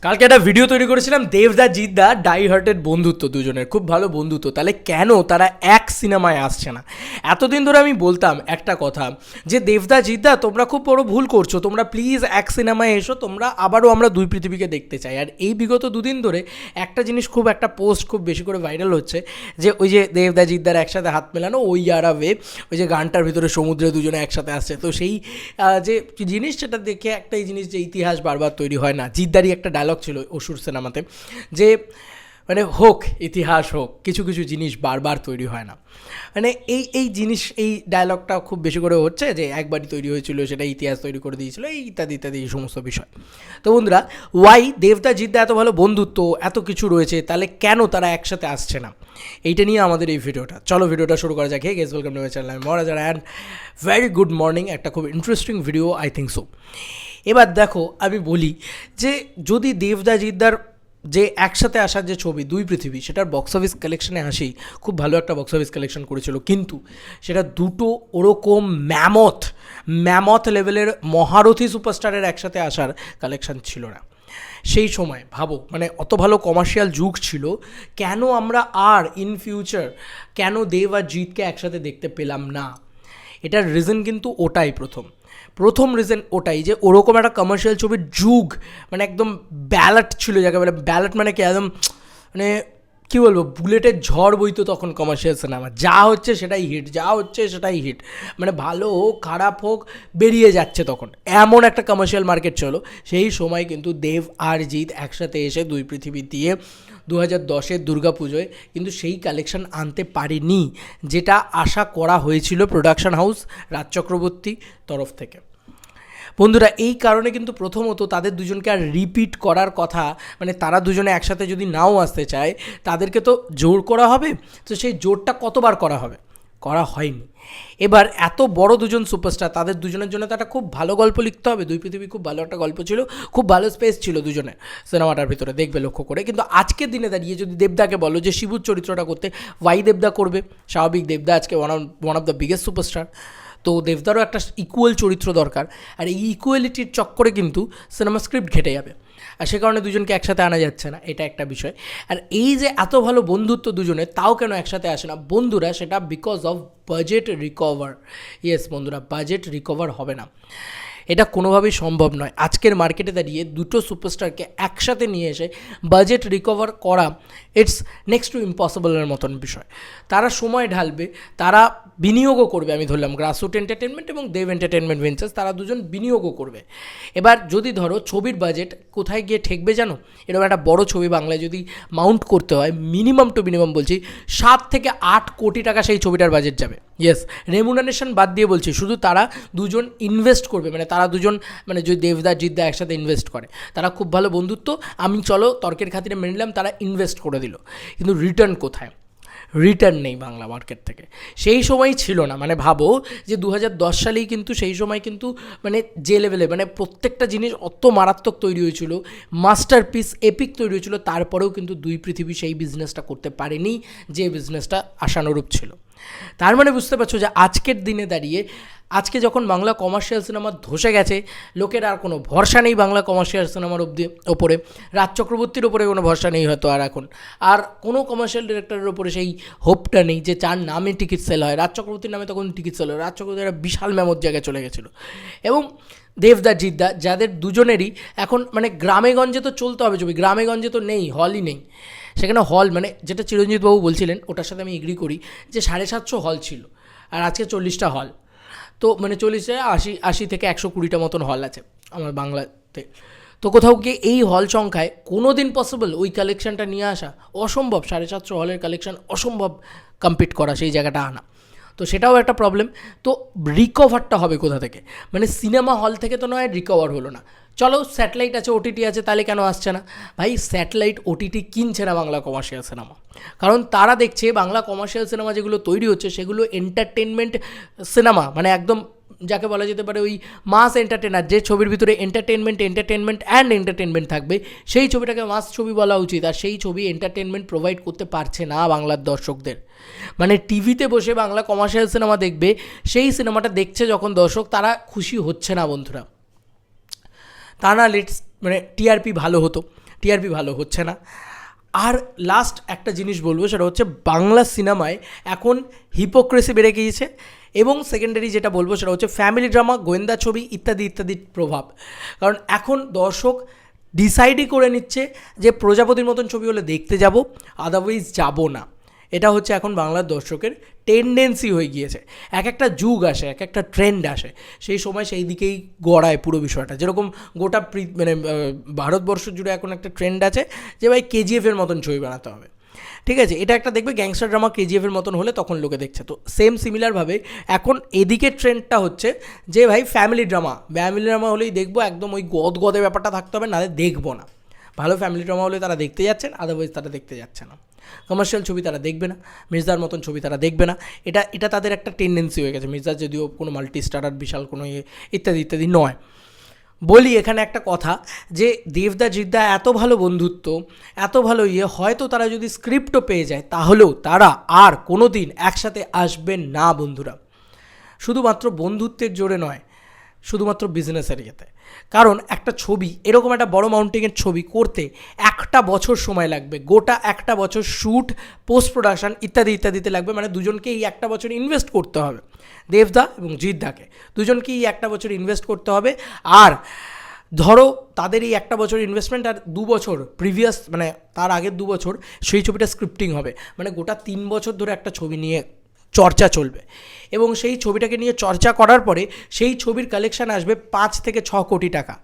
কালকে একটা ভিডিও তৈরি করেছিলাম দেবদা জিতদা ডাই হার্টেড বন্ধুত্ব, দুজনের খুব ভালো বন্ধুত্ব। তাহলে কেন তারা এক সিনেমায় আসছে না? এতদিন ধরে আমি বলতাম একটা কথা যে দেবদা জিতদা তোমরা খুব বড় ভুল করছো, তোমরা প্লিজ এক সিনেমায় এসো, তোমরা আবারও আমরা দুই পৃথিবীকে দেখতে চাই। আর এই বিগত দুদিন ধরে একটা জিনিস খুব একটা পোস্ট খুব বেশি করে ভাইরাল হচ্ছে যে ওই যে দেবদা জিতদার একসাথে হাত মেলানো ওই আর ওয়ে, ওই যে গানটার ভিতরে সমুদ্রে দুজনে একসাথে আসছে। তো সেই যে জিনিস সেটা দেখে একটা এই জিনিস যে ইতিহাস বারবার তৈরি হয় না, জিদ্দারই একটা ডায়লগ ছিল অসুর সিনেমাতে যে মানে হোক ইতিহাস হোক, কিছু কিছু জিনিস বারবার তৈরি হয় না। মানে এই জিনিস এই ডায়লগটা খুব বেশি করে হচ্ছে যে একবারই তৈরি হয়েছিল, সেটা ইতিহাস তৈরি করে দিয়েছিল, এই ইত্যাদি ইত্যাদি এই সমস্ত বিষয়। তো বন্ধুরা, ওয়াই দেবদা জিদ্দা এত ভালো বন্ধুত্ব, এত কিছু রয়েছে, তাহলে কেন তারা একসাথে আসছে না? এইটা নিয়ে আমাদের এই ভিডিওটা। চলো ভিডিওটা শুরু করা যাক। Hey guys, welcome to my channel, আমি Maharaja and very good morning. একটা খুব interesting video, I think so. এবার দেখো, আমি বলি যে যদি দেবদা জিদ্দার যে একসাথে আসার যে ছবি দুই পৃথিবী, সেটার বক্স অফিস কালেকশনে আসি, খুব ভালো একটা বক্স অফিস কালেকশন করেছিল, কিন্তু সেটা দুটো ওরকম ম্যামথ লেভেলের মহারথী সুপারস্টারের একসাথে আসার কালেকশন ছিল না সেই সময়। ভাবো, মানে অত ভালো কমার্শিয়াল যুগ ছিল, কেন আমরা আর ইন ফিউচার কেন দেব আর জিতকে একসাথে দেখতে পেলাম না? এটার রিজন কিন্তু ওটাই, প্রথম রিজন ওটাই যে ওরকম একটা কমার্শিয়াল ছবির যুগ, মানে একদম ব্যালট ছিল, যাকে বলে ব্যালট, মানে কি একদম মানে কী বলবো, বুলেটের ঝড় বইতো তখন কমার্শিয়াল সিনেমা। যা হচ্ছে সেটাই হিট, যা হচ্ছে সেটাই হিট, মানে ভালো হোক খারাপ হোক বেরিয়ে যাচ্ছে তখন, এমন একটা কমার্শিয়াল মার্কেট ছিল সেই সময়। কিন্তু দেব আর জিৎ একসাথে এসে দুই পৃথিবী দিয়ে 2010-এর দুর্গাপুজোয় কিন্তু সেই কালেকশন আনতে পারেনি যেটা আশা করা হয়েছিল প্রোডাকশন হাউস রাজ চক্রবর্তী তরফ থেকে। বন্ধুরা, এই কারণে কিন্তু প্রথমত তাদের দুজনকে আর রিপিট করার কথা, মানে তারা দুজনে একসাথে যদি নাও আসতে চায় তাদেরকে তো জোর করা হবে। তো সেই জোরটা কতবার করা হবে? করা হয়নি। এবার এত বড় দুজন সুপারস্টার, তাদের দুজনের জন্য তো একটা খুব ভালো গল্প লিখতে হবে। দুই পৃথিবী খুব ভালো একটা গল্প ছিল, খুব ভালো স্পেস ছিল দুজনের সিনেমাটার ভিতরে, দেখবে লক্ষ্য করে। কিন্তু আজকের দিনে দাঁড়িয়ে যদি দেবদাকে বলো যে শিবুর চরিত্রটা করতে, ওয়াই দেবদা করবে? স্বাভাবিক, দেবদা আজকে one of the biggest superstar, তো দেবদারও একটা ইকুয়াল চরিত্র দরকার। আর এই ইকুয়ালিটির চক্করে কিন্তু সিনেমা স্ক্রিপ্ট ঘেটে যাবে, আর সে কারণে দুজনকে একসাথে আনা যাচ্ছে না, এটা একটা বিষয়। আর এই যে এত ভালো বন্ধুত্ব দুজনে, তাও কেন একসাথে আসে না বন্ধুরা? সেটা because of budget recover. Yes বন্ধুরা, বাজেট রিকভার হবে না, এটা কোনোভাবেই সম্ভব নয়। আজকের মার্কেটে দাঁড়িয়ে দুটো সুপারস্টারকে একসাথে নিয়ে এসে বাজেট রিকভার করা, ইটস নেক্সট টু ইম্পসিবলের মতন বিষয়। তারা সময় ঢালবে, তারা বিনিয়োগও করবে, আমি ধরলাম গ্রাসরুট এন্টারটেনমেন্ট এবং দেব এন্টারটেনমেন্ট ভেঞ্চার্স, তারা দুজন বিনিয়োগও করবে। এবার যদি ধরো ছবির বাজেট কোথায় গিয়ে ঠেকবে জানো? এরকম একটা বড় ছবি বাংলায় যদি মাউন্ট করতে হয়, মিনিমাম টু মিনিমাম বলছি 7 থেকে 8 কোটি টাকা সেই ছবিটার বাজেট যাবে। ইয়েস, রেমুনারেশন বাদ দিয়ে বলছি, শুধু তারা দুজন ইনভেস্ট করবে, মানে তারা দুজন, মানে যদি দেবদা জিতদা একসাথে ইনভেস্ট করে, তারা খুব ভালো বন্ধুত্ব, আমি চলো তর্কের খাতিরে মেনে নিলাম, তারা ইনভেস্ট করে দিল, কিন্তু রিটার্ন কোথায়? রিটার্ন নেই বাংলা মার্কেট থেকে, সেই সময় ছিল না। মানে ভাবো যে 2010 সালেই কিন্তু, সেই সময় কিন্তু মানে যে লেভেলে, মানে প্রত্যেকটা জিনিস অত মারাত্মক তৈরি হয়েছিল, মাস্টারপিস এপিক তৈরি হয়েছিল, তারপরেও কিন্তু দুই পৃথিবী সেই বিজনেসটা করতে পারেনি যে বিজনেসটা আশানুরূপ ছিল। তার মানে বুঝতে পারছো যে আজকের দিনে দাঁড়িয়ে, আজকে যখন বাংলা কমার্শিয়াল সিনেমা ধসে গেছে, লোকের আর কোনো ভরসা নেই বাংলা কমার্শিয়াল সিনেমার ওপরে, রাজ চক্রবর্তীর ওপরে কোনো ভরসা নেই হয়তো আর এখন, আর কোনো কমার্শিয়াল ডিরেক্টরের ওপরে সেই হোপটা নেই যে যার নামে টিকিট সেল হয়। রাজ চক্রবর্তীর নামে তখন টিকিট সেল হয়, রাজ চক্রবর্তী একটা বিশাল মেমোর জায়গায় চলে গেছিলো। এবং দেবদা জিতদা, যাদের দুজনেরই এখন মানে গ্রামেগঞ্জে তো চলতে হবে ছবি, গ্রামেগঞ্জে তো নেই, হলই নেই সেখানে। হল মানে যেটা চিরঞ্জিতবাবু বলছিলেন, ওটার সাথে আমি এগ্রি করি যে 750 হল ছিল, আর আজকে 40টা হল, তো মানে 40 থেকে 120টা মতন হল আছে আমার বাংলাতে। তো কোথাও গিয়ে এই হল সংখ্যায় কোনো দিন পসিবল ওই কালেকশানটা নিয়ে আসা অসম্ভব, 750 হলের কালেকশান অসম্ভব কমপ্লিট করা, সেই জায়গাটা আনা, তো সেটাও একটা প্রবলেম। তো রিকভারটা হবে কোথা থেকে? মানে সিনেমা হল থেকে তো নয়, রিকভার হলো না। চলো স্যাটেলাইট আছে, ওটিটি আছে, তাহলে কেন আসছে না? ভাই স্যাটেলাইট ওটিটি কিনছে না বাংলা কমার্শিয়াল সিনেমা, কারণ তারা দেখছে বাংলা কমার্শিয়াল সিনেমা যেগুলো তৈরি হচ্ছে সেগুলো এন্টারটেনমেন্ট সিনেমা, মানে একদম যাকে বলা যেতে পারে ওই মাস এন্টারটেনার, যে ছবির ভিতরে এন্টারটেনমেন্ট থাকবে, সেই ছবিটাকে মাস ছবি বলা উচিত। আর সেই ছবি এন্টারটেনমেন্ট প্রোভাইড করতে পারছে না বাংলার দর্শকদের। মানে টিভিতে বসে বাংলা কমার্শিয়াল সিনেমা দেখবে, সেই সিনেমাটা দেখছে যখন দর্শক, তারা খুশি হচ্ছে না বন্ধুরা। তা না মানে টিআরপি ভালো হতো, টিআরপি ভালো হচ্ছে না। আর লাস্ট একটা জিনিস বলবো, সেটা হচ্ছে বাংলা সিনেমায় এখন হিপোক্রেসি বেড়ে গিয়েছে, এবং সেকেন্ডারি যেটা বলবো সেটা হচ্ছে ফ্যামিলি ড্রামা, গোয়েন্দা ছবি ইত্যাদি ইত্যাদির প্রভাব। কারণ এখন দর্শক ডিসাইডই করে নিচ্ছে যে প্রজাপতির মতন ছবি হলে দেখতে যাব, আদারওয়াইজ যাব না। এটা হচ্ছে এখন বাংলার দর্শকের টেন্ডেন্সি হয়ে গিয়েছে। এক একটা যুগ আসে, এক একটা ট্রেন্ড আসে, সেই সময় সেই দিকেই গড়ায় পুরো বিষয়টা। যেরকম গোটা মানে ভারতবর্ষ জুড়ে এখন একটা ট্রেন্ড আছে যে ভাই কেজিএফের মতন ছবি বানাতে হবে, ঠিক আছে, এটা একটা দেখবে গ্যাংস্টার ড্রামা কেজিএফের মতন হলে তখন লোকে দেখছে। তো সেম সিমিলারভাবে এখন এদিকে ট্রেন্ডটা হচ্ছে যে ভাই ফ্যামিলি ড্রামা হলেই দেখবো, একদম ওই গদগদে ব্যাপারটা থাকতে হবে, নাহলে দেখবো না। ভালো ফ্যামিলি ড্রামা হলে তারা দেখতে যাচ্ছেন, আদারওয়াইজ তারা দেখতে যাচ্ছে না। কমার্শিয়াল ছবি তারা দেখবে না, মির্জার মতন ছবি তারা দেখবে না। এটা তাদের একটা টেন্ডেন্সি হয়ে গেছে। মির্জার যদিও কোনো মাল্টি স্টারার বিশাল কোনো ইত্যাদি ইত্যাদি নয়। বলি এখানে একটা কথা, যে দেবদা জিদ্দা এত ভালো বন্ধুত্ব, এত ভালো হয়তো তারা যদি স্ক্রিপ্টও পেয়ে যায় তাহলেও তারা আর কোনো দিন একসাথে আসবেন না বন্ধুরা। শুধুমাত্র বন্ধুত্বের জোরে নয়, শুধুমাত্র বিজনেসের ইয়েতে। কারণ একটা ছবি, এরকম একটা বড় মাউন্টিংয়ের ছবি করতে একটা বছর সময় লাগবে, গোটা একটা বছর শ্যুট, পোস্ট প্রোডাকশান ইত্যাদি ইত্যাদিতে লাগবে। মানে দুজনকে এই একটা বছর ইনভেস্ট করতে হবে, দেবদা এবং জিদ্দাকে দুজনকে এই একটা বছর ইনভেস্ট করতে হবে। আর ধরো তাদের এই একটা বছর ইনভেস্টমেন্ট আর 2 বছর প্রিভিয়াস, মানে তার আগের 2 বছর সেই ছবিটা স্ক্রিপ্টিং হবে, মানে গোটা 3 বছর ধরে একটা ছবি নিয়ে চর্চা চলবে। এবং সেই ছবিটাকে নিয়ে চর্চা করার পরে সেই ছবির কালেকশান আসবে 5 থেকে 6 কোটি টাকা,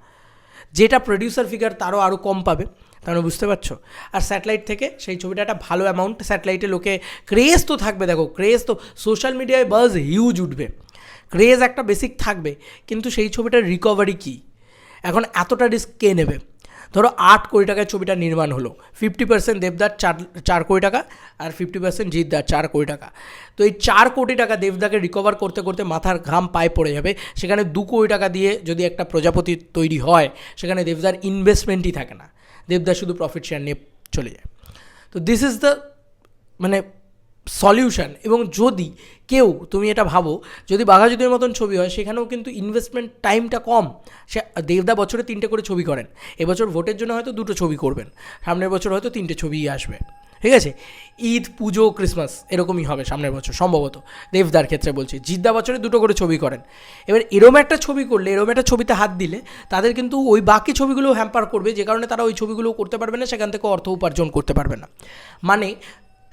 যেটা প্রডিউসার ফিগার আরও কম পাবে। তাহলে বুঝতে পারছো। আর স্যাটেলাইট থেকে সেই ছবিটা একটা ভালো অ্যামাউন্ট, স্যাটেলাইটে লোকে ক্রেজ তো থাকবে, দেখো ক্রেজ তো সোশ্যাল মিডিয়ায় বাজ হিউজ উঠবে, ক্রেজ একটা বেসিক থাকবে, কিন্তু সেই ছবিটার রিকভারি কী, এখন এতটা রিস্ক কে নেবে? ধরো 8 কোটি টাকায় ছবিটা নির্মাণ হলো, 50% দেবদার 4 কোটি টাকা আর 50% জিদ্দার 4 কোটি টাকা। তো এই 4 কোটি টাকা দেবদাকে রিকভার করতে করতে মাথার ঘাম পায়ে পড়ে যাবে। সেখানে 2 কোটি টাকা দিয়ে যদি একটা প্রজাপতি তৈরি হয়, সেখানে দেবদার ইনভেস্টমেন্টই থাকে না, দেবদার শুধু প্রফিট শেয়ার নিয়ে চলে যায়। তো দিস ইজ দ্য মানে সলিউশন। এবং যদি কেউ, তুমি এটা ভাবো, যদি বাঘাযতীনের মতন ছবি হয়, সেখানেও কিন্তু ইনভেস্টমেন্ট টাইমটা কম। সে দেবদা বছরে 3টে করে ছবি করেন, এবছর ভোটের জন্য হয়তো 2টো ছবি করবেন, সামনের বছর হয়তো 3টে ছবিই আসবে, ঠিক আছে, ঈদ, পুজো, ক্রিসমাস এরকমই হবে সামনের বছর সম্ভবত, দেবদার ক্ষেত্রে বলছি। জিদ্দা বছরে 2টো করে ছবি করেন। এবার এরম একটা ছবি করলে, এরম একটা ছবিতে হাত দিলে তাদের কিন্তু ওই বাকি ছবিগুলো হ্যাম্পার করবে, যে কারণে তারা ওই ছবিগুলো করতে পারবে না, সেখান থেকে অর্থ উপার্জন করতে পারবে না। মানে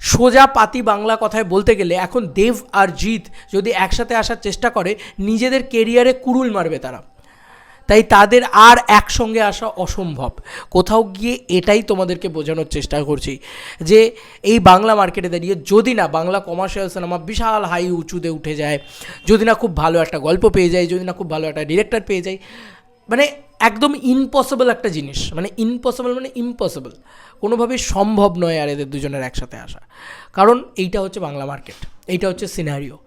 সোজা পাতি বাংলা কথায় বলতে গেলে এখন দেব আর জিৎ যদি একসাথে আসার চেষ্টা করে, নিজেদের কেরিয়ারে কুড়ুল মারবে তারা। তাই তাদের আর একসঙ্গে আসা অসম্ভব। কোথাও গিয়ে এটাই তোমাদেরকে বোঝানোর চেষ্টা করছি, যে এই বাংলা মার্কেটে দাঁড়িয়ে যদি না বাংলা কমার্শিয়াল সিনেমা বিশাল হাই উঁচুতে উঠে যায়, যদি না খুব ভালো একটা গল্প পেয়ে যায়, যদি না খুব ভালো একটা ডিরেক্টর পেয়ে যায়, মানে একদম ইম্পসিবল একটা জিনিস, মানে ইম্পসিবল, কোনোভাবেই সম্ভব নয় আর এদের দুজনের একসাথে আসা। কারণ এইটা হচ্ছে বাংলা মার্কেট, এইটা হচ্ছে সিনারিও।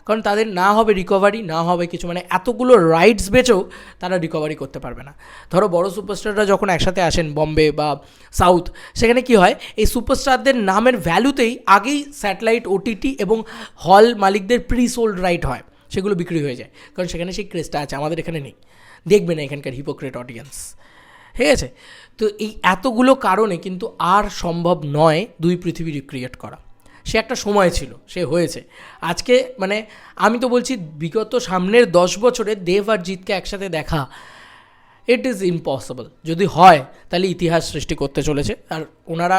কারণ তাদের না হবে রিকভারি, না হবে কিছু, মানে এতগুলো রাইটস বেচেও তারা রিকভারি করতে পারবে না। ধরো বড় সুপারস্টাররা যখন একসাথে আসেন বম্বে বা সাউথ, সেখানে কি হয়, এই সুপারস্টারদের নামের ভ্যালুতেই আগেই স্যাটেলাইট, ওটিটি এবং হল মালিকদের প্রি সোল্ড রাইট হয়, সেগুলো বিক্রি হয়ে যায়, কারণ সেখানে সেই ক্রেজটা আছে, আমাদের এখানে নেই, দেখবে না এখানকার হিপোক্রেট অডিয়েন্স, ঠিক আছে। তো এই এতগুলো কারণে কিন্তু আর সম্ভব নয় 2 পৃথিবী রিক্রিয়েট করা। সে একটা সময় ছিল, সে হয়েছে। আজকে মানে আমি তো বলছি বিগত সামনের 10 বছরে দেব আর জিৎকে একসাথে দেখা, ইট ইজ ইম্পসিবল। যদি হয় তাহলে ইতিহাস সৃষ্টি করতে চলেছে। আর ওনারা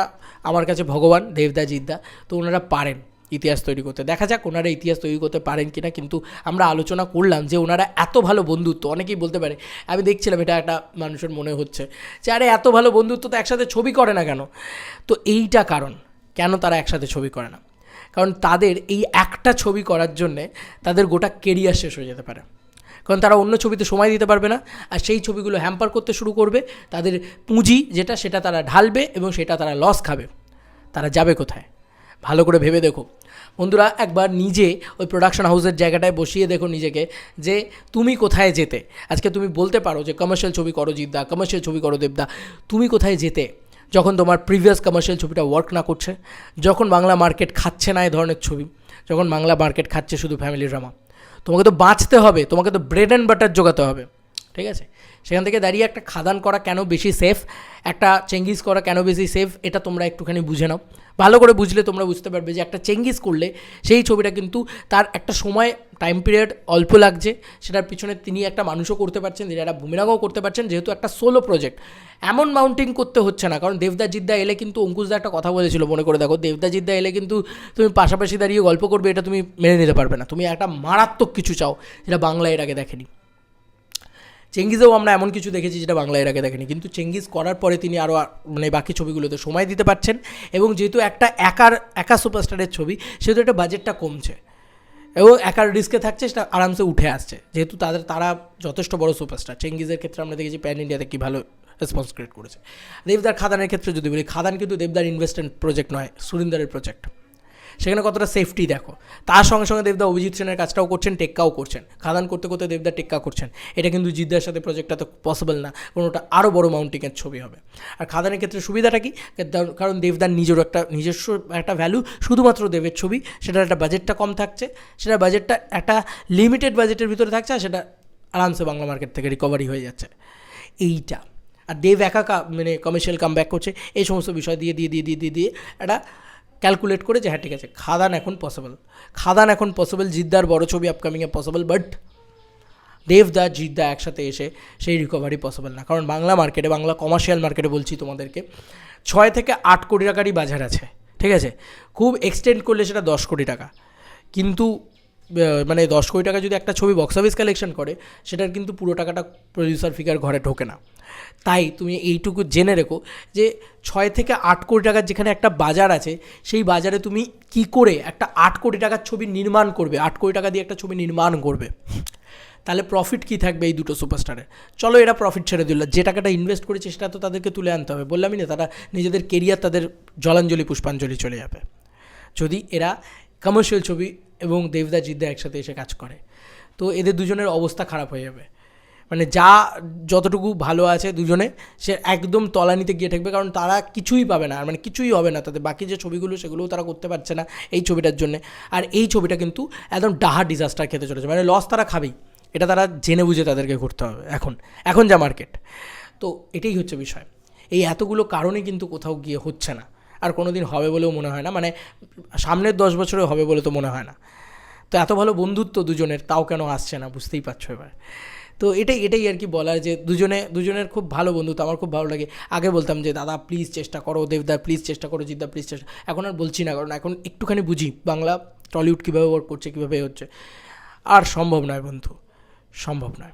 আমার কাছে ভগবান, দেবদা জিদ্দা, তো ওনারা পারেন ইতিহাস তৈরি করতে। দেখা যাক ওনারা ইতিহাস তৈরি করতে পারেন কিনা। কিন্তু আমরা আলোচনা করলাম যে ওনারা এত ভালো বন্ধুত্ব, অনেকেই বলতে পারে, আমি দেখছিলাম এটা একটা মানুষের মনে হচ্ছে যে আরে এত ভালো বন্ধুত্ব তো একসাথে ছবি করে না কেন? তো এইটা কারণ কেন তারা একসাথে ছবি করে না, কারণ তাদের এই একটা ছবি করার জন্যে তাদের গোটা কেরিয়ার শেষ হয়ে যেতে পারে, কারণ তারা অন্য ছবিতে সময় দিতে পারবে না, আর সেই ছবিগুলো হ্যাম্পার করতে শুরু করবে। তাদের পুঁজি যেটা, সেটা তারা ঢালবে এবং সেটা তারা লস খাবে। তারা যাবে কোথায়? ভালো করে ভেবে দেখো বন্ধুরা, একবার নিজে ওই প্রোডাকশন হাউসের জায়গাটায় বসিয়ে দেখো নিজেকে, যে তুমি কোথায় যেতে। আজকে তুমি বলতে পারো যে কমার্শিয়াল ছবি করো জিদ্দা, কমার্শিয়াল ছবি করো দেবদা, তুমি কোথায় যেতে যখন তোমার প্রিভিয়াস কমার্শিয়াল ছবিটা ওয়ার্ক না করছে, যখন বাংলা মার্কেট খাচ্ছে না এ ধরনের ছবি, যখন বাংলা মার্কেট খাচ্ছে শুধু ফ্যামিলি ড্রামা? তোমাকে তো বাঁচতে হবে, তোমাকে তো ব্রেড অ্যান্ড বাটার জোগাতে হবে, ঠিক আছে? সেখান থেকে দাঁড়িয়ে একটা খাদান করা কেন বেশি সেফ, একটা চেঙ্গিস করা কেন বেশি সেফ, এটা তোমরা একটুখানি বুঝে নাও। ভালো করে বুঝলে তোমরা বুঝতে পারবে যে একটা চেঙ্গিস করলে সেই ছবিটা কিন্তু তার একটা সময় টাইম পিরিয়ড অল্প লাগছে, সেটার পিছনে তিনি একটা মানুষও করতে পারছেন, তিনি একটা বুমেরাংও করতে পারছেন, যেহেতু একটা সোলো প্রজেক্ট এমন মাউন্টিং করতে হচ্ছে না। কারণ দেবদা জিদ্দা এলে কিন্তু অঙ্কুশদা একটা কথা বলেছিল, মনে করে দেখো, দেবদা জিদ্দা এলে কিন্তু তুমি পাশাপাশি দাঁড়িয়ে গল্প করবে, এটা তুমি মেনে নিতে পারবে না। তুমি একটা মারাত্মক কিছু চাও যেটা বাংলা এর আগে দেখেনি। চেঙ্গিজেও আমরা এমন কিছু দেখেছি যেটা বাংলা এর আগে দেখেনি, কিন্তু চেঙ্গিজ করার পরে তিনি আরও মানে বাকি ছবিগুলোতে সময় দিতে পারছেন, এবং যেহেতু একটা একা সুপারস্টারের ছবি, সেহেতু একটা বাজেটটা কমছে এবং একার রিস্কে থাকছে, সেটা আরামসে উঠে আসছে, যেহেতু তারা যথেষ্ট বড় সুপারস্টার। চেঙ্গিজের ক্ষেত্রে আমরা দেখেছি প্যান ইন্ডিয়াতে কী ভালো রেসপন্স ক্রিয়েট করেছে। দেবদার খাদানের ক্ষেত্রে যদি বলি, খাদান কিন্তু দেবদার ইনভেস্টমেন্ট প্রজেক্ট নয়, সুরিন্দারের প্রজেক্ট। সেখানে কতটা সেফটি দেখো। তার সঙ্গে সঙ্গে দেবদা অভিজিৎ সেনের কাজটাও করছেন, টেক্কাও করছেন। খাদান করতে করতে দেবদা টেক্কা করছেন। এটা কিন্তু জিদ্দার সাথে প্রজেক্টটা তো পসিবল না, কোনোটা আরও বড় মাউন্টিংয়ের ছবি হবে। আর খাদানের ক্ষেত্রে সুবিধাটা কি, কারণ দেবদার নিজস্ব একটা ভ্যালু, শুধুমাত্র দেবের ছবি, সেটার একটা বাজেটটা কম থাকছে, সেটার বাজেটটা একটা লিমিটেড বাজেটের ভিতরে থাকছে, আর সেটা আরামসে বাংলা মার্কেট থেকে রিকভারি হয়ে যাচ্ছে। এইটা আর দেব একা মানে কমার্শিয়াল কাম ব্যাক করছে, এই সমস্ত বিষয় দিয়ে একটা ক্যালকুলেট করে যে হ্যাঁ ঠিক আছে, খাদান এখন পসিবল, জিদ্দার বড় ছবি আপকামিংয়ে পসিবল, বাট দেবদা জিদ্দা একসাথে এসে সেই রিকভারি পসিবল না। কারণ বাংলা মার্কেটে, বাংলা কমার্শিয়াল মার্কেটে বলছি তোমাদেরকে, 6 থেকে 8 কোটি টাকারই বাজার আছে, ঠিক আছে? খুব এক্সটেন্ড করলে সেটা 10 কোটি টাকা, কিন্তু মানে 10 কোটি টাকা যদি একটা ছবি বক্স অফিস কালেকশন করে, সেটার কিন্তু পুরো টাকাটা প্রডিউসার ফিগার ঘরে ঢোকে না। তাই তুমি এইটুকু জেনে রেখো যে 6 থেকে 8 কোটি টাকার যেখানে একটা বাজার আছে, সেই বাজারে তুমি কি করে একটা 8 কোটি টাকার ছবি নির্মাণ করবে, 8 কোটি টাকা দিয়ে একটা ছবি নির্মাণ করবে, তাহলে প্রফিট কী থাকবে এই দুটো সুপারস্টারের? চলো এরা প্রফিট ছেড়ে দিল, যে টাকাটা ইনভেস্ট করেছে সেটা তো তাদেরকে তুলে আনতে হবে। বললামই না, তারা নিজেদের কেরিয়ার, তাদের জলাঞ্জলি পুষ্পাঞ্জলি চলে যাবে যদি এরা কমার্শিয়াল ছবি এবং দেবদা জিদ্দা একসাথে এসে কাজ করে। তো এদের দুজনের অবস্থা খারাপ হয়ে যাবে, মানে যতটুকু ভালো আছে দুজনে, সে একদম তলানিতে গিয়ে ঠেকবে, কারণ তারা কিছুই পাবে না, আর মানে কিছুই হবে না তাদের। বাকি যে ছবিগুলো, সেগুলোও তারা করতে পারছে না এই ছবিটার জন্যে। আর এই ছবিটা কিন্তু একদম ডাহা ডিজাস্টার খেতে চলেছে, মানে লস তারা খাবেই, এটা তারা জেনে বুঝে তাদেরকে করতে হবে এখন যা মার্কেট। তো এটাই হচ্ছে বিষয়। এই এতগুলো কারণে কিন্তু কোথাও গিয়ে হচ্ছে না, আর কোনো দিন হবে বলেও মনে হয় না, মানে সামনের 10 বছরে হবে বলে তো মনে হয় না। তো এত ভালো বন্ধুত্ব দুজনের, তাও কেন আসছে না বুঝতেই পারছো এবার। তো এটাই আর কি বলার, যে দুজনের খুব ভালো বন্ধুত্ব, আমার খুব ভালো লাগে। আগে বলতাম যে দাদা প্লিজ চেষ্টা করো, দেবদা প্লিজ চেষ্টা করো, জিদ্দা প্লিজ চেষ্টা, এখন আর বলছি না, কারণ এখন একটুখানি বুঝি বাংলা টলিউড কীভাবে ওয়ার্ক করছে, কীভাবে হচ্ছে। আর সম্ভব নয় বন্ধু, সম্ভব নয়।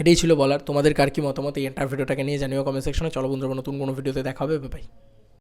এটাই ছিল বলার। তোমাদের কার কি মতামত এই এন্টার ভিডিওটাকে নিয়ে জানিও কমেন্ট সেকশনে। চলো বন্ধুরা, নতুন কোনো ভিডিওতে দেখা হবে, বাই।